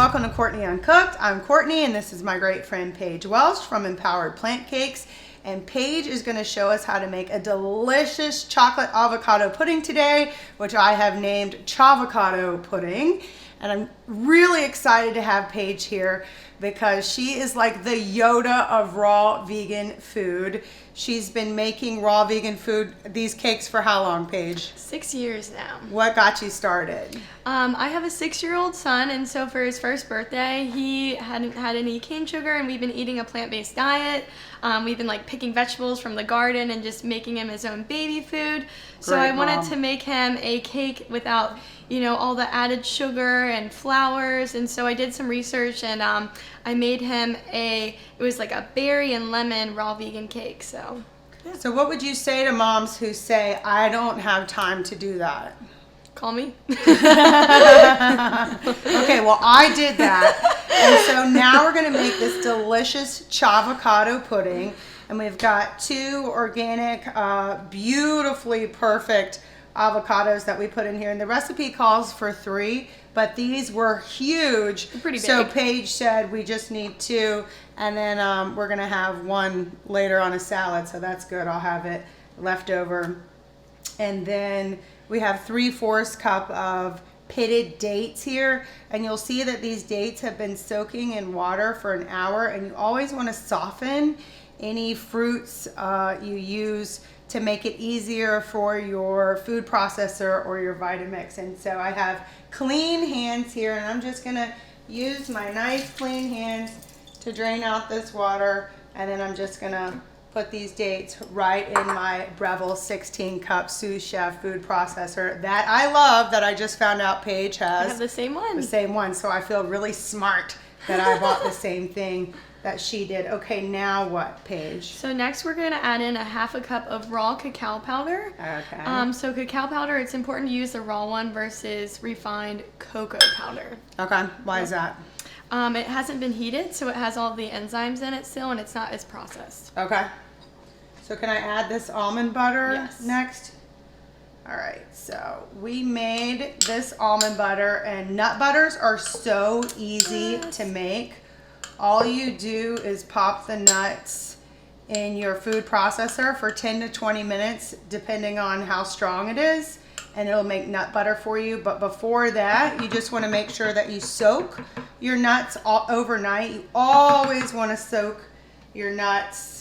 welcome to Courtney Uncooked. I'm Courtney and this is my great friend Paige Welch from Empowered Plant Cakes. And Paige is going to show us how to make a delicious chocolate avocado pudding today, which I have named Chavocado pudding. And I'm really excited to have Paige here because she is like the Yoda of raw vegan food. She's been making raw vegan food, these cakes, for how long, Paige? 6 years now. What got you started? I have a 6-year-old son, and so for his first birthday, he hadn't had any cane sugar, and we've been eating a plant-based diet. We've been like picking vegetables from the garden and just making him his own baby food. So I wanted to make him a cake without, you know, all the added sugar and flours. And so I did some research and I made him it was like a berry and lemon raw vegan cake. So So what would you say to moms who say, I don't have time to do that? Call me. Okay, well, I did that. And so now we're going to make this delicious Chavocado pudding. And we've got 2 organic, beautifully perfect avocados that we put in here. And the recipe calls for 3, but these were huge. They're pretty big. So Paige said we just need 2. And then we're going to have 1 later on a salad. So that's good. I'll have it left over. And then we have 3/4 cup of pitted dates here, and you'll see that these dates have been soaking in water for an hour, and you always want to soften any fruits you use to make it easier for your food processor or your Vitamix. And so I have clean hands here, and I'm just going to use my nice clean hands to drain out this water, and then I'm just going to put these dates right in my Breville 16-cup sous chef food processor that I love, that I just found out Paige has. I have the same one. The same one, so I feel really smart that I bought the same thing that she did. Okay, now what, Paige? So next we're going to add in a 1/2 cup of raw cacao powder. Okay. So cacao powder, it's important to use the raw one versus refined cocoa powder. Okay, why is that? It hasn't been heated, so it has all the enzymes in it still, and it's not as processed. Okay. So can I add this almond butter Yes. next? All right, so we made this almond butter, and nut butters are so easy to make. All you do is pop the nuts in your food processor for 10 to 20 minutes, depending on how strong it is, and it'll make nut butter for you. But before that, you just want to make sure that you soak your nuts overnight. You always want to soak your nuts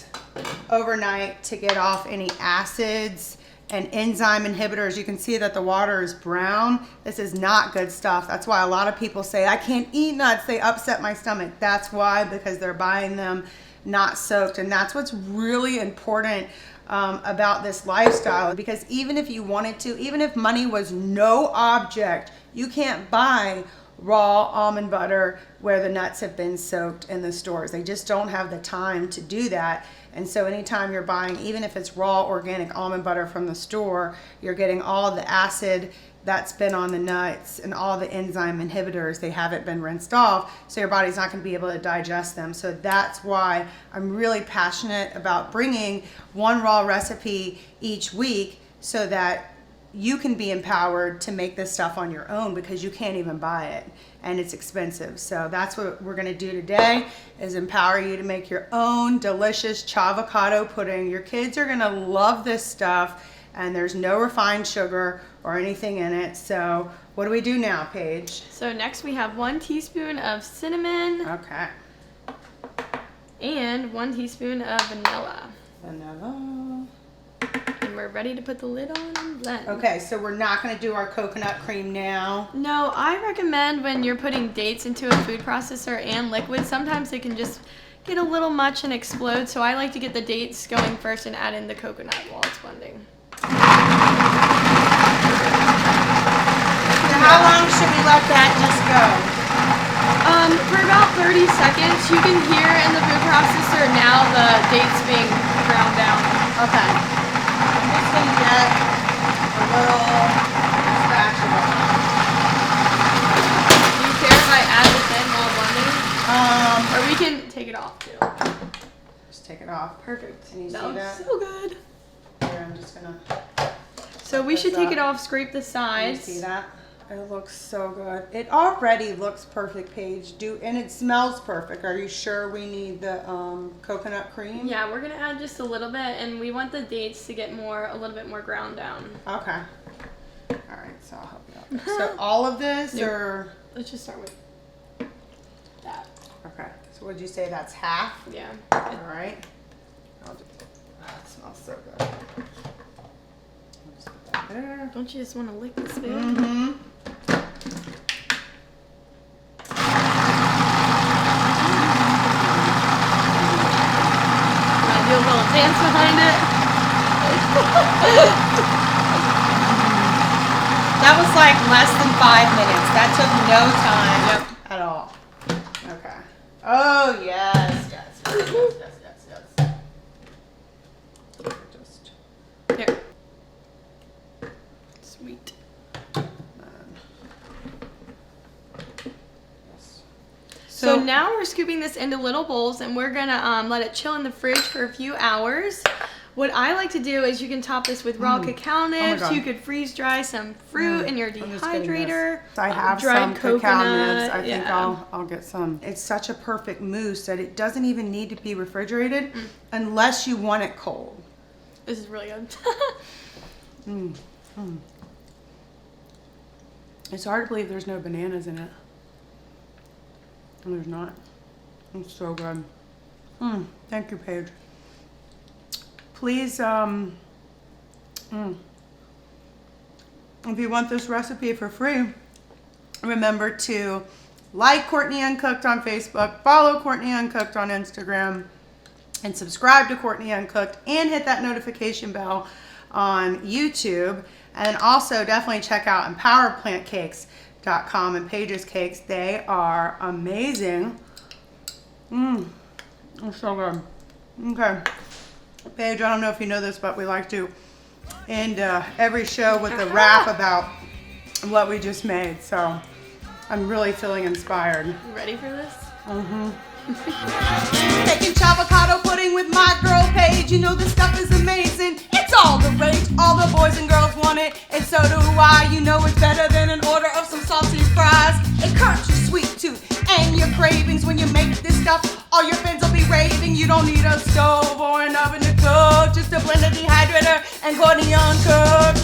overnight to get off any acids and enzyme inhibitors. You can see that the water is brown. This is not good stuff. That's why a lot of people say, I can't eat nuts, they upset my stomach. That's why, because they're buying them not soaked. And that's what's really important about this lifestyle, because even if you wanted to, even if money was no object, you can't buy raw almond butter where the nuts have been soaked in the stores. They just don't have the time to do that. And so anytime you're buying, even if it's raw organic almond butter from the store, you're getting all the acid that's been on the nuts and all the enzyme inhibitors. They haven't been rinsed off, so your body's not going to be able to digest them. So that's why I'm really passionate about bringing 1 raw recipe each week so that you can be empowered to make this stuff on your own, because you can't even buy it and it's expensive. So that's what we're going to do today, is empower you to make your own delicious Chavocado pudding. Your kids are going to love this stuff, and there's no refined sugar or anything in it. So what do we do now, Paige? So next we have 1 teaspoon of cinnamon. Okay. And 1 teaspoon of vanilla. Vanilla. And we're ready to put the lid on and blend. Okay, so we're not going to do our coconut cream now. No, I recommend when you're putting dates into a food processor and liquid, sometimes they can just get a little much and explode. So I like to get the dates going first and add in the coconut while it's blending. So how long should we let that just go? For about 30 seconds. You can hear in the food processor now the dates being ground down. Okay. I'm just going to get a little spatula. Do you care if I add this in while blending? Or we can take it off too. Just take it off. Perfect. Can you That see looks that? so good. Here, I'm just going to... So we should take it off, scrape the Can you sides. see that? It looks so good. It already looks perfect, Paige. And it smells perfect. Are you sure we need the coconut cream? Yeah, we're gonna add just a little bit, and we want the dates to get a little bit more ground down. Okay. All right, so I'll help you out there. So all of this, or? Let's just start with that. Okay. So would you say that's half? Yeah. All right. It smells so good. I'll just put that there. Don't you just want to lick the spoon? Mm-hmm. Do a little dance behind it. That was like less than 5 minutes. That took no time at all. Okay. Oh, yes. Just, Here. Sweet. yes. So now we're scooping this into little bowls, and we're gonna let it chill in the fridge for a few hours. What I like to do is you can top this with raw cacao nibs. God. You could freeze dry some fruit in your I'm just getting dehydrator. this. I have dried some cacao coconut, nibs. I think yeah. I'll get some. It's such a perfect mousse that it doesn't even need to be refrigerated unless you want it cold. This is really good. It's hard to believe there's no bananas in it. And there's not. It's so good. Thank you, Paige. Please, if you want this recipe for free, remember to like Courtney Uncooked on Facebook, follow Courtney Uncooked on Instagram, and subscribe to Courtney Uncooked, and hit that notification bell on YouTube. And also definitely check out empowerplantcakes.com and Paige's Cakes. They are amazing. It's so good. Okay. Paige, I don't know if you know this, but we like to end every show with a rap about what we just made. So I'm really feeling inspired. You ready for this? Making Chavocado pudding with my girl Paige. You know this stuff is amazing. It's all the rage. All the boys and girls want it, and so do I. You know it's better than an order of some salty fries. It curbs your sweet tooth and your cravings when you make this stuff. All your friends will be raving. You don't need a stove or an oven to cook. Just a blender, dehydrator, and Courtney Uncooked.